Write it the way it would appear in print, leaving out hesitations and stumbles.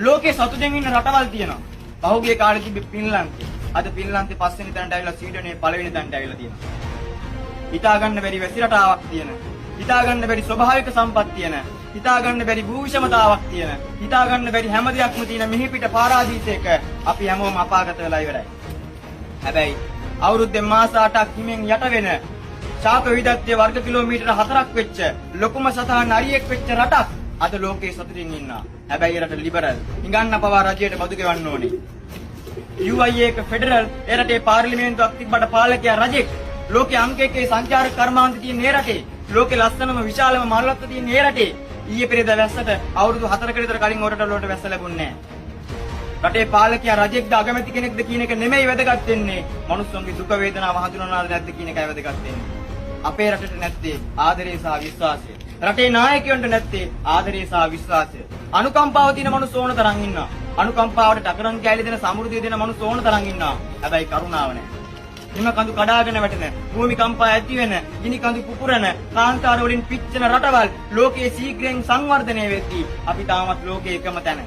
ලෝකේ සතුටෙන් ඉන්න රටවල් තියෙනවා. පහුගිය කාලේ තිබ්බ පින්ලන්තේ. අද පින්ලන්තේ පස්වෙනි තැනට ඇවිල්ලා ස්වීඩනයේ පළවෙනි තැනට ඇවිල්ලා තියෙනවා. හිතා ගන්න බැරි වැසි රටාවක් තියෙන. හිතා ගන්න බැරි ස්වභාවික සම්පත් තියෙන. හිතා ගන්න බැරි භූෂමතාවක් තියෙන. හිතා ගන්න බැරි හැම දෙයක්ම තියෙන මෙහි පිට පාරාදීසයක අපි හැමෝම අපාගත වෙලා ඉවරයි. හැබැයි අවුරුද්දෙන් මාස 8ක් හිමෙන් යට වෙන ශාක විවිධත්වයේ වර්ග කිලෝමීටර 4ක් වෙච්ච ලොකුම සතහන් අරියෙක් වෙච්ච රටක් අද ලෝකයේ සතුටින් ඉන්නවා. හැබැයි රට ලිබරල්. හිඟන්න පවා රජයට බදු ගෙවන්න ඕනේ. UIA එක ෆෙඩරල් ඒ රටේ පාර්ලිමේන්තුවක් තිබ්බට පාලකයා රජෙක්. ලෝකයේ අංක 1 සංචාරක කර්මාන්ත තියෙන මේ රටේ. ලෝකේ ලස්සනම විශාලම මල්වත්ත තියෙන මේ රටේ. ඊයේ පෙරේද වැස්සට අවුරුදු 4කට විතර කලින් ඔරට වලට වැස්ස ලැබුණේ නැහැ. රටේ පාලකයා රජෙක්ද අගමැති කෙනෙක්ද කියන එක නෙමෙයි වැදගත් වෙන්නේ. මිනිස්සුන්ගේ දුක වේදනාව හඳුනනවාද නැද්ද කියන එකයි වැදගත් වෙන්නේ. අපේ රටට නැත්තේ ආදරය සහ විශ්වාසය. රටේ නායකයන්ට නැත්තේ ආදරය සහ විශ්වාසය. අනුකම්පාව තියෙන මිනිස්සු ඕන තරම් ඉන්නවා. අනුකම්පාවට ටකරන් කැලි දෙන සමෘද්ධිය දෙන මිනිස්සු ඕන තරම් ඉන්නවා. හැබැයි කරුණාව නැහැ. හිම කඳු කඩාගෙන වැටෙන, භූමිකම්පා ඇති වෙන, ගිනි කඳු පුපුරන, කාන්තාර වලින් පිච්චෙන රටවල් ලෝකයේ ශීඝ්‍රයෙන් සංවර්ධනය වෙද්දී අපි තාමත් ලෝකයේ එකම තැන.